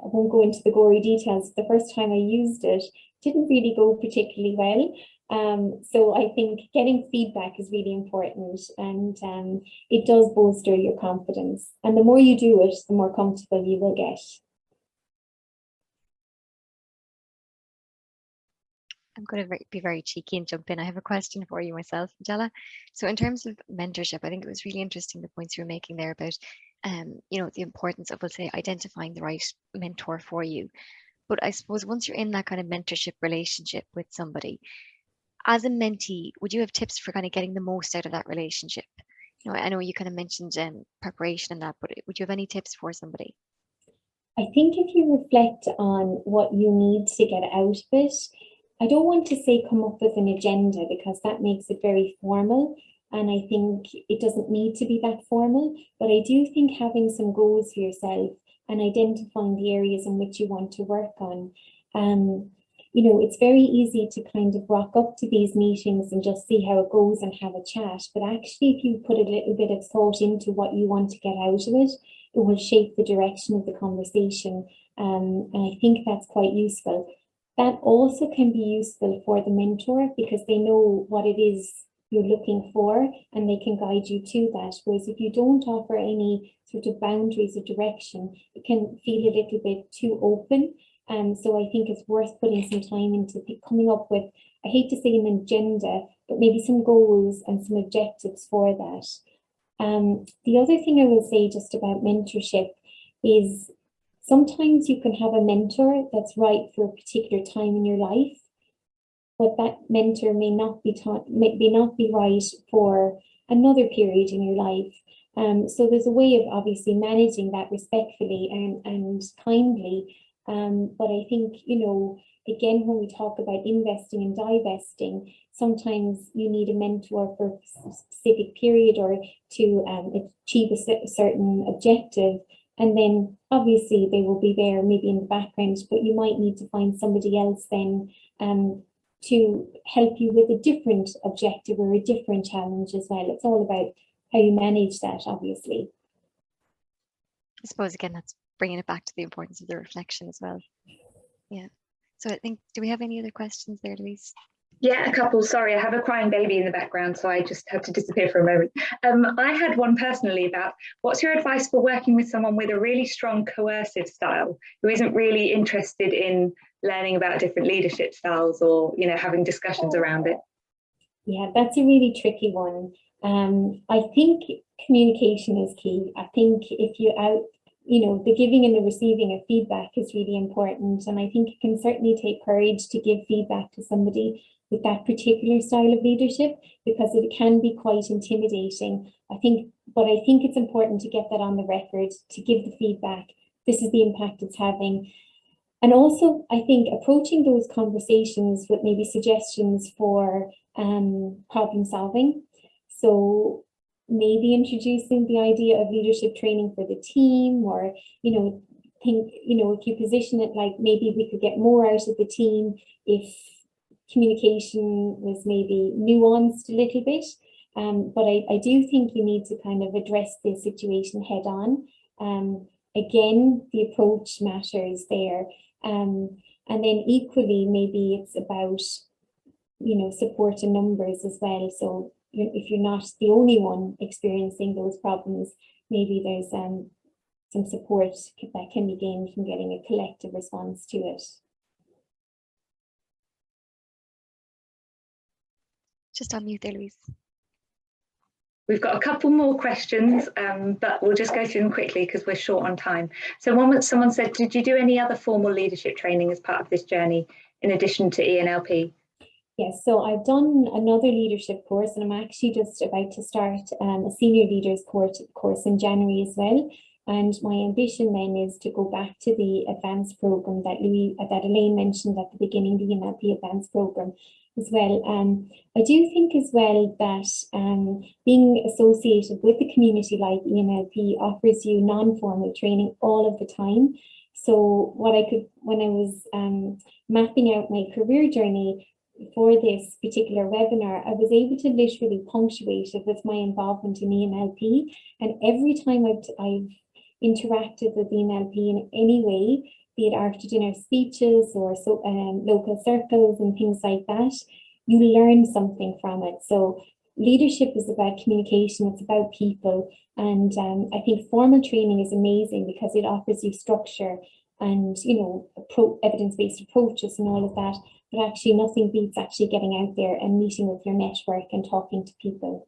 I won't go into the gory details. The first time I used it didn't really go particularly well. So I think getting feedback is really important, and it does bolster your confidence. And the more you do it, the more comfortable you will get. I'm going to be very cheeky and jump in. I have a question for you myself, Majella. So in terms of mentorship, I think it was really interesting the points you were making there about, the importance of, let's say, identifying the right mentor for you. But I suppose once you're in that kind of mentorship relationship with somebody, as a mentee, would you have tips for kind of getting the most out of that relationship? I know you kind of mentioned preparation and that, but would you have any tips for somebody? I think if you reflect on what you need to get out of it, I don't want to say come up with an agenda because that makes it very formal. And I think it doesn't need to be that formal, but I do think having some goals for yourself and identifying the areas in which you want to work on. It's very easy to kind of rock up to these meetings and just see how it goes and have a chat. But actually, if you put a little bit of thought into what you want to get out of it, it will shape the direction of the conversation. And I think that's quite useful. That also can be useful for the mentor because they know what it is you're looking for and they can guide you to that. Whereas if you don't offer any sort of boundaries or direction, it can feel a little bit too open. So I think it's worth putting some time into coming up with, I hate to say an agenda, but maybe some goals and some objectives for that. The other thing I will say just about mentorship is sometimes you can have a mentor that's right for a particular time in your life, but that mentor may not be right for another period in your life. So there's a way of obviously managing that respectfully and kindly. But I think, again, when we talk about investing and divesting, sometimes you need a mentor for a specific period or to achieve a certain objective. And then obviously they will be there maybe in the background, but you might need to find somebody else then to help you with a different objective or a different challenge as well. It's all about how you manage that, obviously. I suppose, again, that's bringing it back to the importance of the reflection as well. Yeah. So I think, do we have any other questions there, Louise? Yeah, a couple. Sorry, I have a crying baby in the background, so I just had to disappear for a moment. I had one personally about what's your advice for working with someone with a really strong coercive style who isn't really interested in learning about different leadership styles or, having discussions around it? Yeah, that's a really tricky one. I think communication is key. I think if the giving and the receiving of feedback is really important. And I think it can certainly take courage to give feedback to somebody with that particular style of leadership because it can be quite intimidating. But I think it's important to get that on the record, to give the feedback. This is the impact it's having. And also, I think approaching those conversations with maybe suggestions for problem solving. So maybe introducing the idea of leadership training for the team, or, if you position it like maybe we could get more out of the team if communication was maybe nuanced a little bit. But I do think you need to kind of address the situation head on. Again, the approach matters there. And then equally, maybe it's about, support in numbers as well. So if you're not the only one experiencing those problems, maybe there's some support that can be gained from getting a collective response to it. Just on mute there, Louise. We've got a couple more questions, but we'll just go through them quickly because we're short on time. So someone said, did you do any other formal leadership training as part of this journey in addition to Enlp? Yes, so I've done another leadership course and I'm actually just about to start a senior leaders course in January as well. And my ambition then is to go back to the advanced program that Elaine mentioned at the beginning, the Enlp advanced program as well. I do think as well that being associated with a community like Enlp offers you non-formal training all of the time. So when I was mapping out my career journey for this particular webinar, I was able to literally punctuate it with my involvement in Enlp. And every time I've interacted with Enlp in any way, be it after dinner speeches or local circles and things like that, you learn something from it. So leadership is about communication, it's about people. And I think formal training is amazing because it offers you structure and evidence-based approaches and all of that, but actually nothing beats actually getting out there and meeting with your network and talking to people.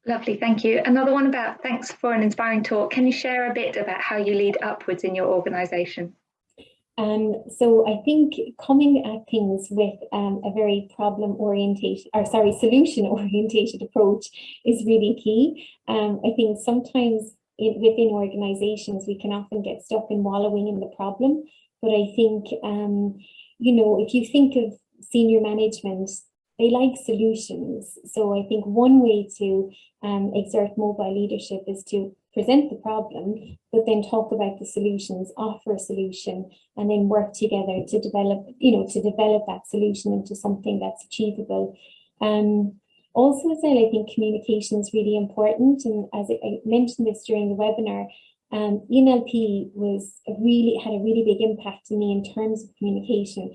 Lovely, thank you. Another one about thanks for an inspiring talk. Can you share a bit about how you lead upwards in your organisation? So I think coming at things with a very solution orientated approach is really key. I think sometimes within organizations, we can often get stuck in wallowing in the problem. But I think, if you think of senior management, they like solutions. So I think one way to exert mobile leadership is to present the problem, but then talk about the solutions, offer a solution, and then work together to develop that solution into something that's achievable. Also, as well, I think communication is really important. And as I mentioned this during the webinar, Enlp had a really big impact on me in terms of communication.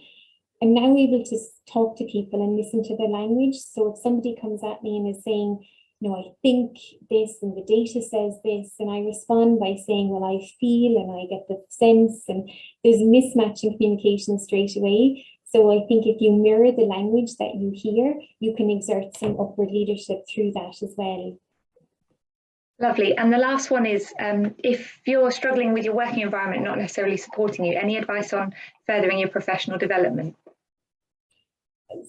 I'm now able to talk to people and listen to their language. So if somebody comes at me and is saying, I think this and the data says this, and I respond by saying, well, I feel and I get the sense, and there's a mismatch in communication straight away. So I think if you mirror the language that you hear, you can exert some upward leadership through that as well. Lovely. And the last one is, if you're struggling with your working environment not necessarily supporting you, any advice on furthering your professional development?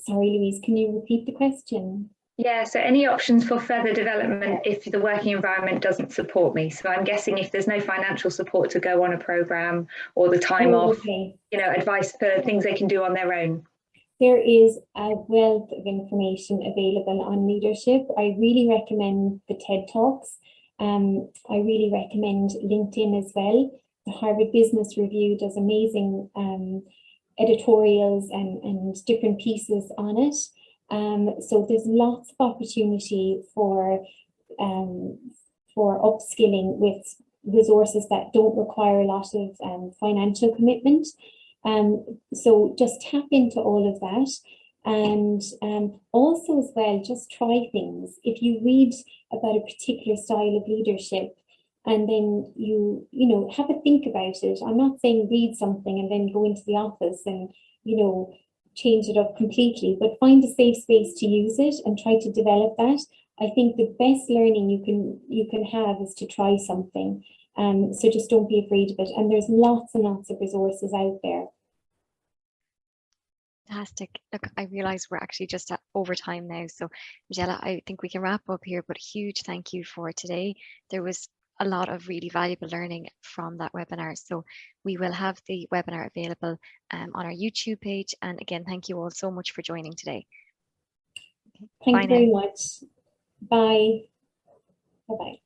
Sorry, Louise, can you repeat the question? Yeah, so any options for further development if the working environment doesn't support me? So I'm guessing if there's no financial support to go on a programme or the time off, okay. Advice for things they can do on their own. There is a wealth of information available on leadership. I really recommend the TED Talks. I really recommend LinkedIn as well. The Harvard Business Review does amazing editorials and different pieces on it. So there's lots of opportunity for upskilling with resources that don't require a lot of financial commitment. So just tap into all of that. And also as well, just try things. If you read about a particular style of leadership and then you have a think about it. I'm not saying read something and then go into the office and, change it up completely, but find a safe space to use it and try to develop that. I think the best learning you can have is to try something. So just don't be afraid of it. And there's lots and lots of resources out there. Fantastic. Look, I realise we're actually just at overtime now. So Majella, I think we can wrap up here, but a huge thank you for today. There was a lot of really valuable learning from that webinar. So we will have the webinar available on our YouTube page. And again, thank you all so much for joining today. Thank you very much. Bye. Bye-bye.